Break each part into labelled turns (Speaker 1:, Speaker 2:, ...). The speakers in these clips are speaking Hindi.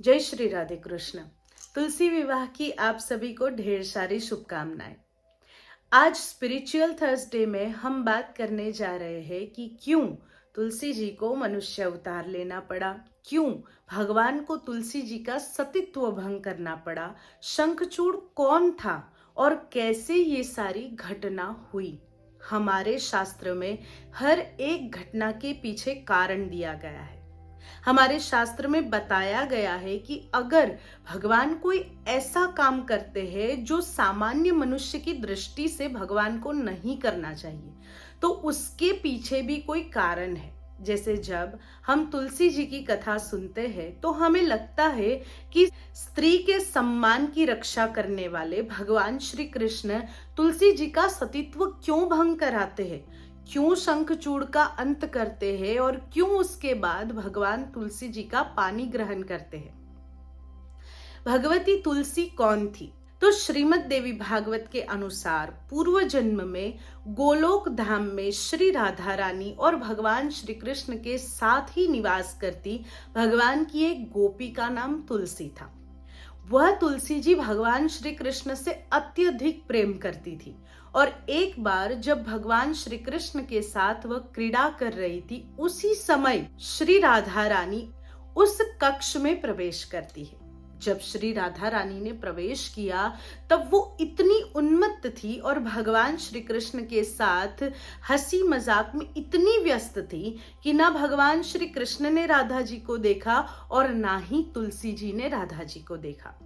Speaker 1: जय श्री राधे कृष्ण। तुलसी विवाह की आप सभी को ढेर सारी शुभकामनाएं। आज स्पिरिचुअल थर्सडे में हम बात करने जा रहे हैं कि क्यों तुलसी जी को मनुष्य अवतार लेना पड़ा, क्यों भगवान को तुलसी जी का सतीत्व भंग करना पड़ा, शंखचूड़ कौन था और कैसे ये सारी घटना हुई। हमारे शास्त्र में हर एक घटना के पीछे कारण दिया गया है। हमारे शास्त्र में बताया गया है कि अगर भगवान कोई ऐसा काम करते हैं जो सामान्य मनुष्य की दृष्टि से भगवान को नहीं करना चाहिए, तो उसके पीछे भी कोई कारण है। जैसे जब हम तुलसी जी की कथा सुनते हैं तो हमें लगता है कि स्त्री के सम्मान की रक्षा करने वाले भगवान श्री कृष्ण तुलसी जी का सतीत्व क्यों भंग कराते हैं, क्यों शंखचूड़ का अंत करते हैं और क्यों उसके बाद भगवान तुलसी जी का पानी ग्रहण करते हैं। भगवती तुलसी कौन थी? तो श्रीमद देवी भागवत के अनुसार पूर्व जन्म में गोलोक धाम में श्री राधा रानी और भगवान श्री कृष्ण के साथ ही निवास करती भगवान की एक गोपी का नाम तुलसी था। वह तुलसी जी भगवान श्री कृष्ण से अत्यधिक प्रेम करती थी और एक बार जब भगवान श्री कृष्ण के साथ वह क्रीड़ा कर रही थी, उसी समय श्री राधा रानी उस कक्ष में प्रवेश करती है। जब श्री राधा रानी ने प्रवेश किया तब वो इतनी उन्मत्त थी और भगवान श्री कृष्ण के साथ हंसी मजाक में इतनी व्यस्त थी कि ना भगवान श्री कृष्ण ने राधा जी को देखा और ना ही तुलसी जी ने राधा जी को देखा।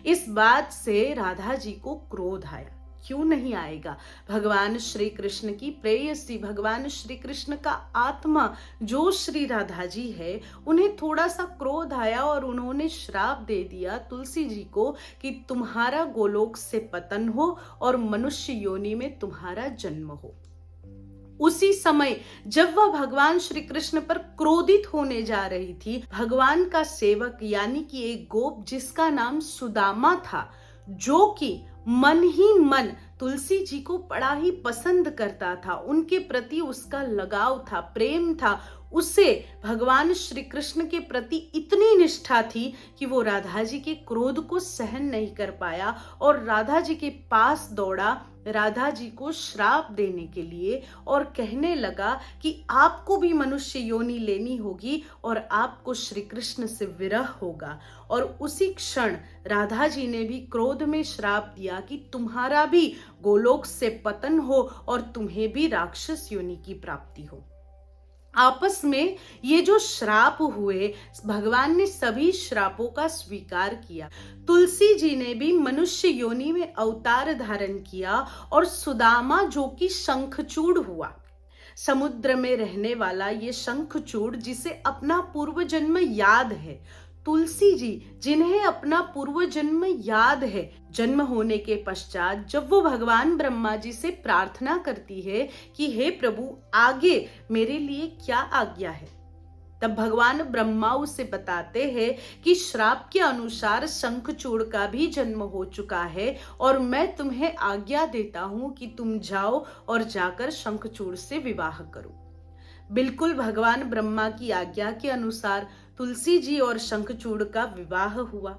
Speaker 1: इस बात से राधा जी को क्रोध आया। क्यों नहीं आएगा? भगवान श्री कृष्ण की प्रेयसी, भगवान श्री कृष्ण का आत्मा जो श्री राधा जी है, उन्हें थोड़ा सा क्रोध आया और उन्होंने श्राप दे दिया तुलसी जी को कि तुम्हारा गोलोक से पतन हो और मनुष्य योनि में तुम्हारा जन्म हो। उसी समय जब वह भगवान श्री कृष्ण पर क्रोधित होने जा रही थी, भगवान का सेवक यानी कि एक गोप जिसका नाम सुदामा था, जो कि मन ही मन तुलसी जी को बड़ा ही पसंद करता था, उनके प्रति उसका लगाव था, प्रेम था, उसे भगवान श्री कृष्ण के प्रति इतनी निष्ठा थी कि वो राधा जी के क्रोध को सहन नहीं कर पाया और राधा जी के पास दौड़ा, राधा जी को श्राप देने के लिए, और कहने लगा कि आपको भी मनुष्य योनि लेनी होगी और आपको श्री कृष्ण से विरह होगा। और उसी क्षण राधा जी ने भी क्रोध में श्राप दिया कि तुम्हारा भी गोलोक से पतन हो और तुम्हें भी राक्षस योनि की प्राप्ति हो। आपस में ये जो श्राप हुए, भगवान ने सभी श्रापों का स्वीकार किया। तुलसी जी ने भी मनुष्य योनि में अवतार धारण किया और सुदामा जो कि शंखचूड़ हुआ। समुद्र में रहने वाला ये शंखचूड़ जिसे अपना पूर्व जन्म याद है, तुलसी जी जिन्हें अपना पूर्व जन्म याद है, जन्म होने के पश्चात जब वो भगवान ब्रह्मा जी से प्रार्थना करती है कि हे प्रभु आगे मेरे लिए क्या आज्ञा है, तब भगवान ब्रह्मा उसे बताते हैं कि श्राप के अनुसार शंखचूड़ का भी जन्म हो चुका है और मैं तुम्हें आज्ञा देता हूं कि तुम जाओ और जाकर शंखचूड़ से विवाह करो। बिल्कुल भगवान ब्रह्मा की आज्ञा के अनुसार तुलसी जी और शंखचूड़ का विवाह हुआ।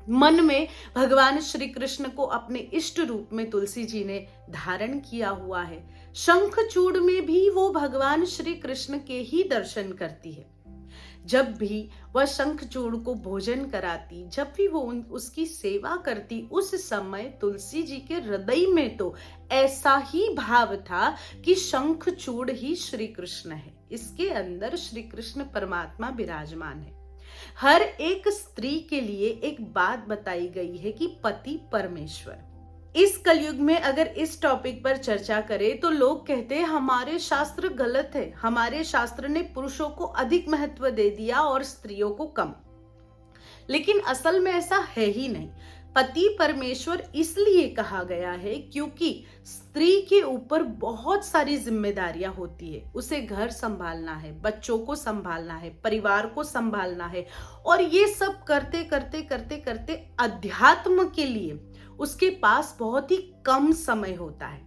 Speaker 1: मन में भगवान श्री कृष्ण को अपने इष्ट रूप में तुलसी जी ने धारण किया हुआ है। शंखचूड़ में भी वो भगवान श्री कृष्ण के ही दर्शन करती है। जब भी वह शंखचूड़ को भोजन कराती, जब भी वो उसकी सेवा करती, उस समय तुलसी जी के हृदय में तो ऐसा ही भाव था कि शंखचूड़ ही श्री कृष्ण है, इसके अंदर श्री कृष्ण परमात्मा विराजमान है। हर एक स्त्री के लिए एक बात बताई गई है कि पति परमेश्वर। इस कलयुग में अगर इस टॉपिक पर चर्चा करें तो लोग कहते हैं हमारे शास्त्र गलत है, हमारे शास्त्र ने पुरुषों को अधिक महत्व दे दिया और स्त्रियों को कम। लेकिन असल में ऐसा है ही नहीं। पति परमेश्वर इसलिए कहा गया है क्योंकि स्त्री के ऊपर बहुत सारी जिम्मेदारियां होती है। उसे घर संभालना है, बच्चों को संभालना है, परिवार को संभालना है, और ये सब करते करते करते करते अध्यात्म के लिए उसके पास बहुत ही कम समय होता है।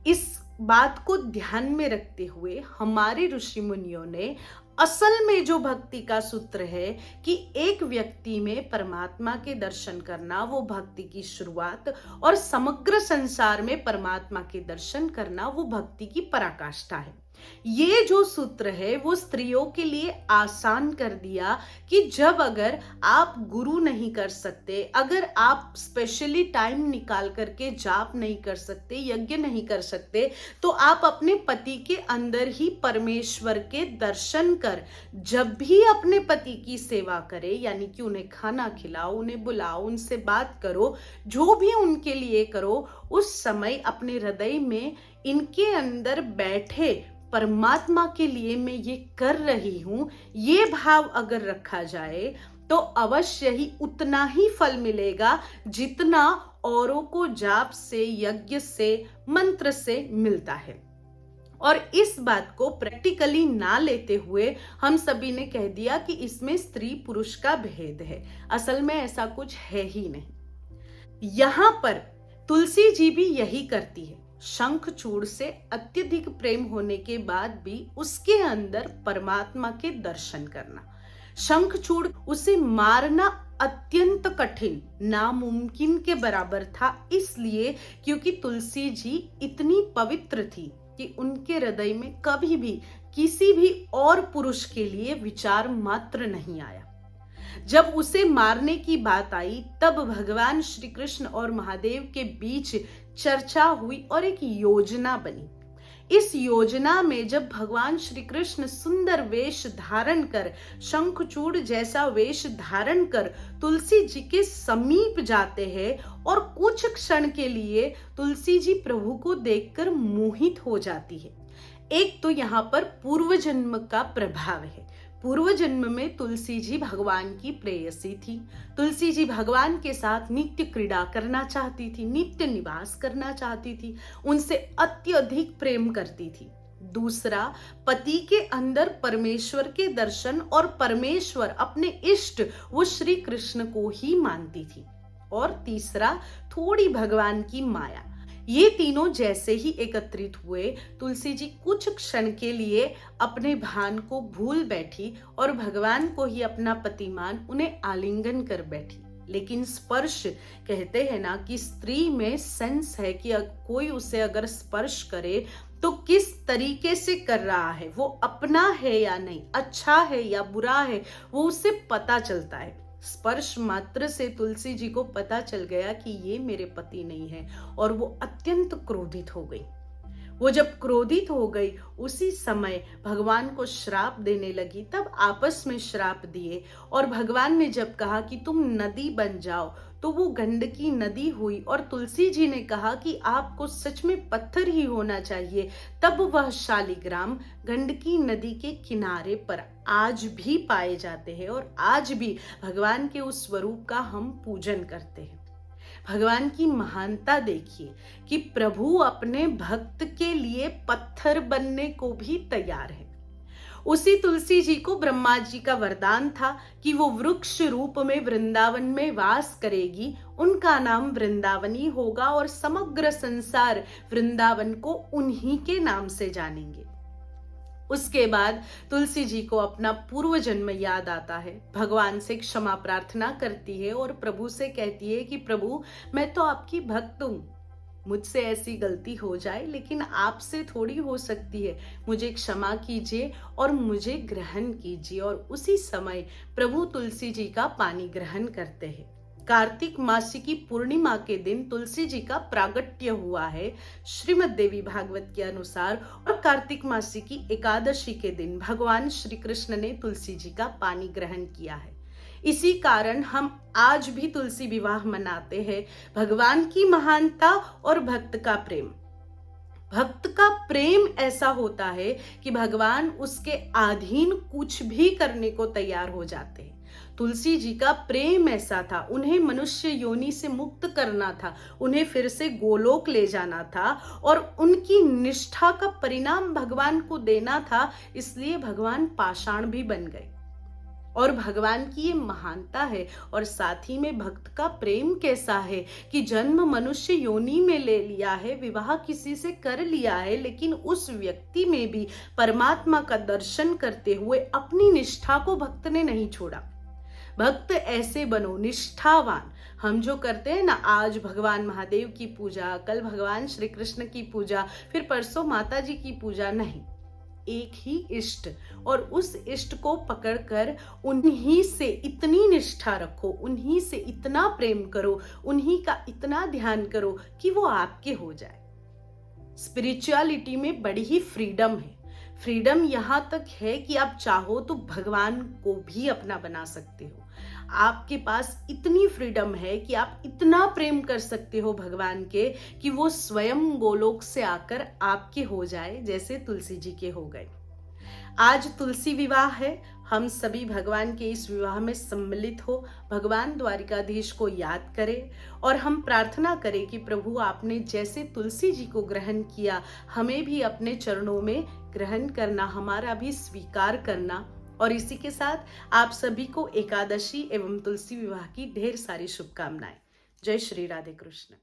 Speaker 1: इस बात को ध्यान में रखते हुए हमारे ऋषि मुनियों ने असल में जो भक्ति का सूत्र है कि एक व्यक्ति में परमात्मा के दर्शन करना, वो भक्ति की शुरुआत, और समग्र संसार में परमात्मा के दर्शन करना वो भक्ति की पराकाष्ठा है। ये जो सूत्र है वो स्त्रियों के लिए आसान कर दिया कि जब अगर आप गुरु नहीं कर सकते, अगर आप स्पेशली टाइम निकाल करके जाप नहीं कर सकते, यज्ञ नहीं कर सकते, तो आप अपने पति के अंदर ही परमेश्वर के दर्शन कर जब भी अपने पति की सेवा करे, यानी कि उन्हें खाना खिलाओ, उन्हें बुलाओ, उनसे बात करो, जो भी उनके लिए करो, उस समय अपने हृदय में इनके अंदर बैठे परमात्मा के लिए मैं ये कर रही हूं, ये भाव अगर रखा जाए तो अवश्य ही उतना ही फल मिलेगा जितना औरों को जाप से, यज्ञ से, मंत्र से मिलता है। और इस बात को प्रैक्टिकली ना लेते हुए हम सभी ने कह दिया कि इसमें स्त्री पुरुष का भेद है। असल में ऐसा कुछ है ही नहीं। यहां पर तुलसी जी भी यही करती है। शंखचूड़ से अत्यधिक प्रेम होने के बाद भी उसके अंदर परमात्मा के दर्शन करना। शंखचूड़ उसे मारना अत्यंत कठिन, नामुमकिन के बराबर था, इसलिए क्योंकि तुलसी जी इतनी पवित्र थी कि उनके हृदय में कभी भी किसी भी और पुरुष के लिए विचार मात्र नहीं आया। जब उसे मारने की बात आई तब भगवान श्री कृष्ण और महादेव के बीच चर्चा हुई और एक योजना बनी। इस योजना में जब भगवान श्री कृष्ण सुंदर वेश धारण कर, शंखचूड़ जैसा वेश धारण कर तुलसी जी के समीप जाते हैं और कुछ क्षण के लिए तुलसी जी प्रभु को देखकर मोहित हो जाती है। एक तो यहाँ पर पूर्व जन्म का प्रभाव है। पूर्व जन्म में तुलसी जी भगवान की प्रेयसी थी। तुलसी जी भगवान के साथ नित्य क्रीड़ा करना चाहती थी, नित्य निवास करना चाहती थी, उनसे अत्यधिक प्रेम करती थी। दूसरा, पति के अंदर परमेश्वर के दर्शन, और परमेश्वर अपने इष्ट वो श्री कृष्ण को ही मानती थी। और तीसरा, थोड़ी भगवान की माया। ये तीनों जैसे ही एकत्रित हुए, तुलसी जी कुछ क्षण के लिए अपने भान को भूल बैठी और भगवान को ही अपना पति मान उन्हें आलिंगन कर बैठी। लेकिन स्पर्श, कहते हैं ना कि स्त्री में सेंस है कि कोई उसे अगर स्पर्श करे तो किस तरीके से कर रहा है, वो अपना है या नहीं, अच्छा है या बुरा है, वो उसे पता चलता है। स्पर्श मात्र से तुलसी जी को पता चल गया कि ये मेरे पति नहीं है, और वो अत्यंत क्रोधित हो गई। वो जब क्रोधित हो गई उसी समय भगवान को श्राप देने लगी। तब आपस में श्राप दिए और भगवान ने जब कहा कि तुम नदी बन जाओ तो वो गंडकी नदी हुई। और तुलसी जी ने कहा कि आपको सच में पत्थर ही होना चाहिए। तब वह शालिग्राम गंडकी नदी के किनारे पर आज भी पाए जाते हैं और आज भी भगवान के उस स्वरूप का हम पूजन करते हैं। भगवान की महानता देखिए कि प्रभु अपने भक्त के लिए पत्थर बनने को भी तैयार है। उसी तुलसी जी को ब्रह्मा जी का वरदान था कि वो वृक्ष रूप में वृंदावन में वास करेगी, उनका नाम वृंदावनी होगा और समग्र संसार वृंदावन को उन्हीं के नाम से जानेंगे। उसके बाद तुलसी जी को अपना पूर्व जन्म याद आता है, भगवान से क्षमा प्रार्थना करती है और प्रभु से कहती है कि प्रभु, मैं तो आपकी भक्त हूँ, मुझसे ऐसी गलती हो जाए लेकिन आपसे थोड़ी हो सकती है, मुझे क्षमा कीजिए और मुझे ग्रहण कीजिए। और उसी समय प्रभु तुलसी जी का पानी ग्रहण करते हैं। कार्तिक मासी की पूर्णिमा के दिन तुलसी जी का प्रागट्य हुआ है श्रीमद् देवी भागवत के अनुसार, और कार्तिक मासी की एकादशी के दिन भगवान श्री कृष्ण ने तुलसी जी का पानी ग्रहण किया है। इसी कारण हम आज भी तुलसी विवाह मनाते हैं। भगवान की महानता और भक्त का प्रेम। भक्त का प्रेम ऐसा होता है कि भगवान उसके अधीन कुछ भी करने को तैयार हो जाते हैं। तुलसी जी का प्रेम ऐसा था, उन्हें मनुष्य योनि से मुक्त करना था, उन्हें फिर से गोलोक ले जाना था और उनकी निष्ठा का परिणाम भगवान को देना था। इसलिए भगवान पाषाण भी बन गए। और भगवान की ये महानता है। और साथ ही में भक्त का प्रेम कैसा है कि जन्म मनुष्य योनि में ले लिया है, विवाह किसी से कर लिया है, लेकिन उस व्यक्ति में भी परमात्मा का दर्शन करते हुए अपनी निष्ठा को भक्त ने नहीं छोड़ा। भक्त ऐसे बनो निष्ठावान। हम जो करते हैं ना, आज भगवान महादेव की पूजा, कल भगवान श्री कृष्ण की पूजा, फिर परसों माता जी की पूजा, नहीं, एक ही इष्ट, और उस इष्ट को पकड़कर उन्हीं से इतनी निष्ठा रखो, उन्हीं से इतना प्रेम करो, उन्हीं का इतना ध्यान करो कि वो आपके हो जाए। स्पिरिचुअलिटी में बड़ी ही फ्रीडम है। फ्रीडम यहां तक है कि आप चाहो तो भगवान को भी अपना बना सकते हो। आपके पास इतनी फ्रीडम है कि आप इतना प्रेम कर सकते हो भगवान के कि वो स्वयं गोलोक से आकर आपके हो जाए, जैसे तुलसी जी के हो गए। आज तुलसी विवाह है, हम सभी भगवान के इस विवाह में सम्मिलित हो, भगवान द्वारिकाधीश को याद करें और हम प्रार्थना करें कि प्रभु आपने जैसे तुलसी जी को ग्रहण किया, हमें भी अपने चरणों में ग्रहण करना, हमारा भी स्वीकार करना। और इसी के साथ आप सभी को एकादशी एवं तुलसी विवाह की ढेर सारी शुभकामनाएं। जय श्री राधे कृष्ण।